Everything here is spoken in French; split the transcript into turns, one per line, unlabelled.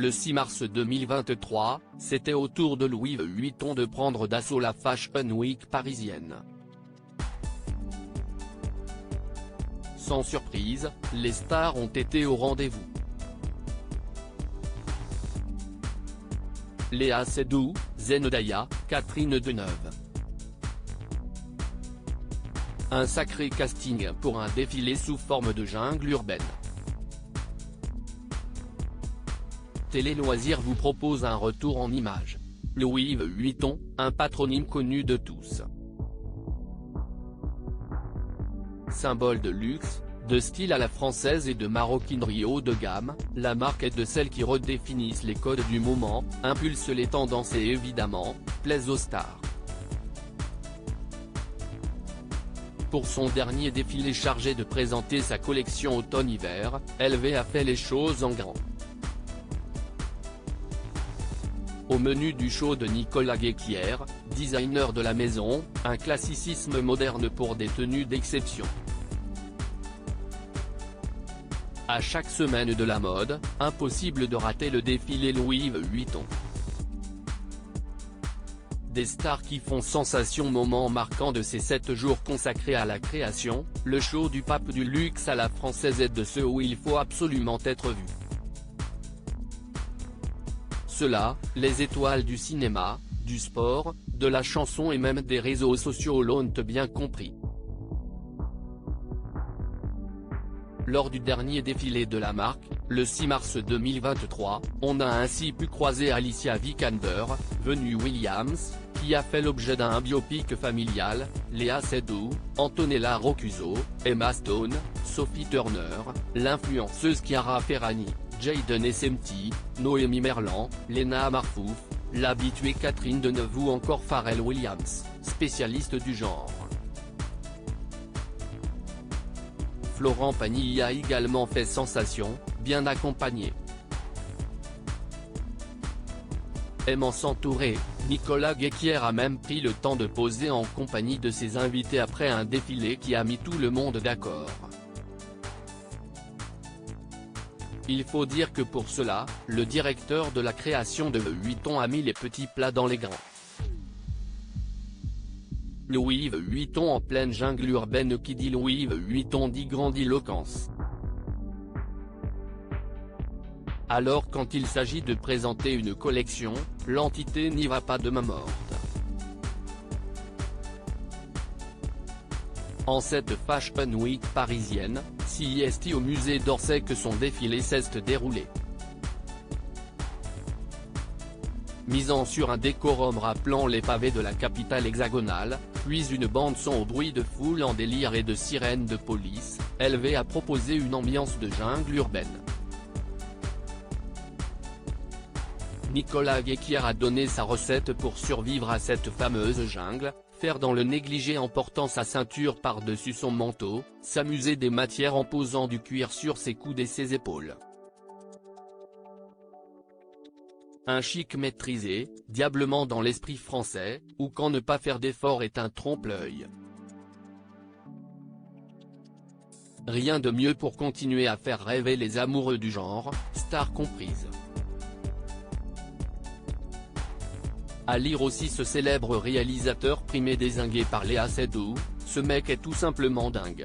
Le 6 mars 2023, c'était au tour de Louis Vuitton de prendre d'assaut la Fashion Week parisienne. Sans surprise, les stars ont été au rendez-vous. Léa Seydoux, Zendaya, Catherine Deneuve. Un sacré casting pour un défilé sous forme de jungle urbaine. Télé Loisirs vous propose un retour en images. Louis Vuitton, un patronyme connu de tous. Symbole de luxe, de style à la française et de maroquinerie haut de gamme, la marque est de celles qui redéfinissent les codes du moment, impulsent les tendances et évidemment, plaisent aux stars. Pour son dernier défilé chargé de présenter sa collection automne-hiver, LV a fait les choses en grand. Au menu du show de Nicolas Guesquière, designer de la maison, un classicisme moderne pour des tenues d'exception. À chaque semaine de la mode, impossible de rater le défilé Louis Vuitton. Des stars qui font sensation, moment marquant de ces 7 jours consacrés à la création, le show du pape du luxe à la française est de ceux où il faut absolument être vu. Cela, les étoiles du cinéma, du sport, de la chanson et même des réseaux sociaux l'ont bien compris. Lors du dernier défilé de la marque, le 6 mars 2023, on a ainsi pu croiser Alicia Vikander, venue Williams, qui a fait l'objet d'un biopic familial, Léa Seydoux, Antonella Roccuzzo, Emma Stone, Sophie Turner, l'influenceuse Chiara Ferragni, Jaden Smith, Noémie Merlan, Lena Marfouf, l'habituée Catherine Deneuve ou encore Pharrell Williams, spécialiste du genre. Florent Pagny a également fait sensation, bien accompagné. Aimant s'entourer, Nicolas Guesquière a même pris le temps de poser en compagnie de ses invités après un défilé qui a mis tout le monde d'accord. Il faut dire que pour cela, le directeur de la création de Vuitton a mis les petits plats dans les grands. Louis Vuitton en pleine jungle urbaine, qui dit Louis Vuitton dit grandiloquence. Alors quand il s'agit de présenter une collection, l'entité n'y va pas de main morte. En cette Fashion Week parisienne, c'est au musée d'Orsay que son défilé s'est déroulé. Misant sur un décorum rappelant les pavés de la capitale hexagonale, puis une bande-son au bruit de foule en délire et de sirènes de police, LV a proposé une ambiance de jungle urbaine. Nicolas Guesquière a donné sa recette pour survivre à cette fameuse jungle: faire dans le négligé en portant sa ceinture par-dessus son manteau, s'amuser des matières en posant du cuir sur ses coudes et ses épaules. Un chic maîtrisé, diablement dans l'esprit français, ou quand ne pas faire d'effort est un trompe-l'œil. Rien de mieux pour continuer à faire rêver les amoureux du genre, stars comprises. À lire aussi ce célèbre réalisateur primé dézingué par Léa Seydoux: ce mec est tout simplement dingue.